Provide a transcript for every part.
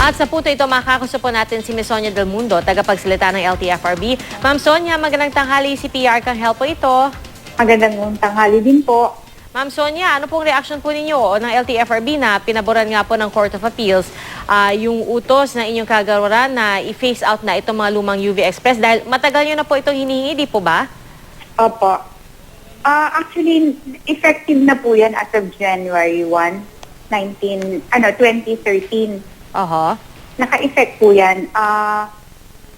At sa punto ito, makakausap po natin si Ms. Sonia Del Mundo, tagapagsalita ng LTFRB. Ma'am Sonia, magandang tanghali. Si PR kang help po ito. Magandang tanghali din po. Ma'am Sonia, ano pong reaction po ninyo o ng LTFRB na pinaboran nga po ng Court of Appeals yung utos na inyong kagawaran na i-phase out na itong mga lumang UV Express dahil matagal nyo na po itong hinihingi, di po ba? Opo. Actually, effective na po yan as of January 1, 2013. Oho. Naka-effect po yan.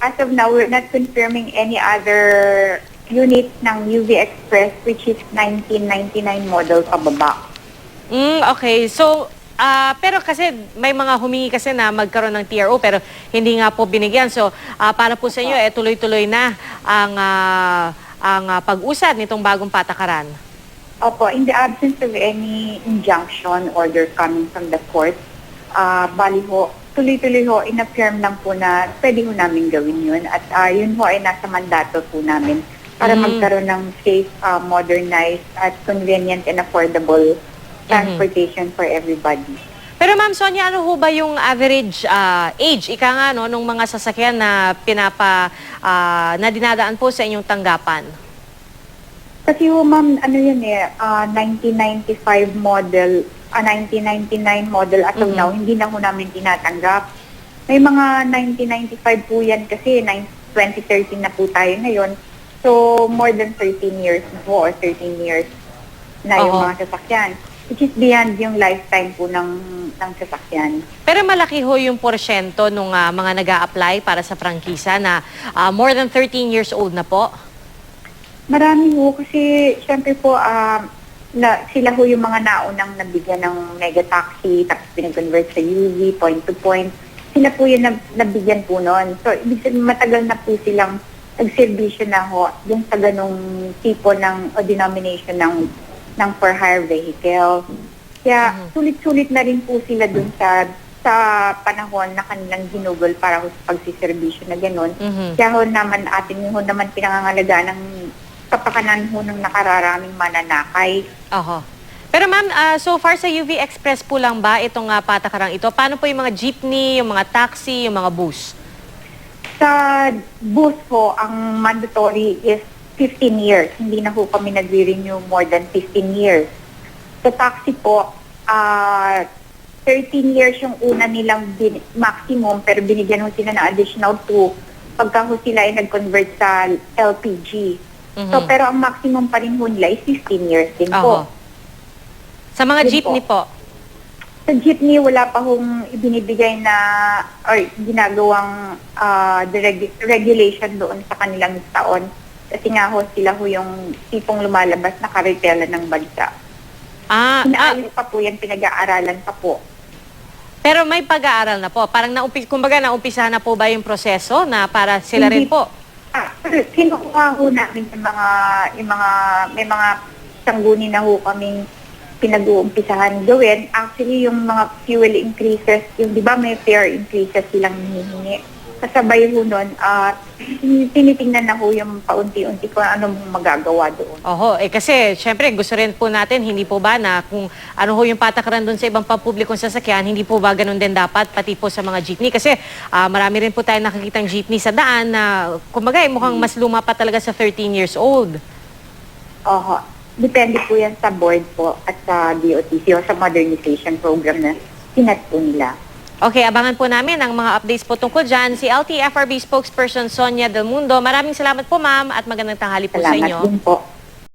As of now, we're not confirming any other unit ng UV Express which is 1999 model pababa. Okay. So, pero kasi may mga humingi kasi na magkaroon ng TRO pero hindi nga po binigyan. So, para po sa inyo, tuloy-tuloy na ang pag-usad nitong bagong patakaran. Opo, in the absence of any injunction order coming from the court, bali ho, tuloy-tuloy ho, in-affirm lang po na pwede ho namin gawin yun. At yun ho ay nasa mandato po namin para magkaroon ng safe, modernized, at convenient and affordable transportation for everybody. Pero Ma'am Sonia, ano ho ba yung average age, ika nga, no, nung mga sasakyan na na dinadaan po sa inyong tanggapan? Kasi ho ma'am, ano yun 1995 model, 1999 model as of now, hindi na ho namin tinatanggap. May mga 1995 po yan kasi 2013 na po tayo ngayon. So, more than 13 years na po or 13 years na yung mga sasakyan. Which is beyond yung lifetime po ng sasakyan. Pero malaki ho yung porsyento ng mga nag-a-apply para sa prangkisa na more than 13 years old na po? Marami ho kasi syempre po sila ho yung mga naunang nabigyan ng mega taxi tapos pinag-convert sa UV, point to point. Sila po yung nabigyan po noon. So, ibig sabihin matagal na po silang nagservisyo na ho yung sa ganong tipo ng denomination ng for hire vehicle. Kaya sulit-sulit na rin po sila dun sa panahon na kanilang ginugol para ho sa pagsiservisyo na gano'n. Kaya ho naman pinangangalagaan ng kapakanan ho ng nakararaming mananakay. Oho. Pero ma'am, so far sa UV Express po lang ba itong patakarang ito? Paano po yung mga jeepney, yung mga taxi, yung mga bus? Sa bus ho, ang mandatory is 15 years. Hindi na ho kami nag-renew more than 15 years. Sa taxi po, 13 years yung una nilang maximum pero binigyan ho sila ng additional 2 pagka ho sila ay nag-convert sa LPG. So, pero ang maximum pa rin ho nila is 15 years din po. Sa mga jeepney po? Sa jeepney, wala pa hong ibinibigay na or ginagawang regulation doon sa kanilang taon. Kasi nga ho, sila ho yung tipong lumalabas na karitela ng bansa. Inaayos pa po yan, pinag-aaralan pa po. Pero may pag-aaral na po. Parang naumpisa na po ba yung proseso na para sila rin po? Kinukuha ho namin may mga sangguni na ho kaming pinag-uumpisahan gawin. Actually, yung mga fuel increases, yung di ba may fare increases silang hinihingi. Kasabay ho nun, tinitingnan na ho yung paunti-unti kung ano magagawa doon. Oho, kasi syempre gusto rin po natin, hindi po ba na kung ano ho yung patakaran doon sa ibang pampublikong sasakyan, hindi po ba ganun din dapat pati po sa mga jeepney? Kasi marami rin po tayo nakikitang jeepney sa daan na kumbaga mukhang mas luma pa talaga sa 13 years old. Oho. Depende po yan sa board po at sa DOTC o sa modernization program na sinat po nila. Okay, abangan po namin ang mga updates po tungkol dyan. Si LTFRB spokesperson Sonia Del Mundo. Maraming salamat po ma'am at magandang tanghali po sa inyo. Salamat din po.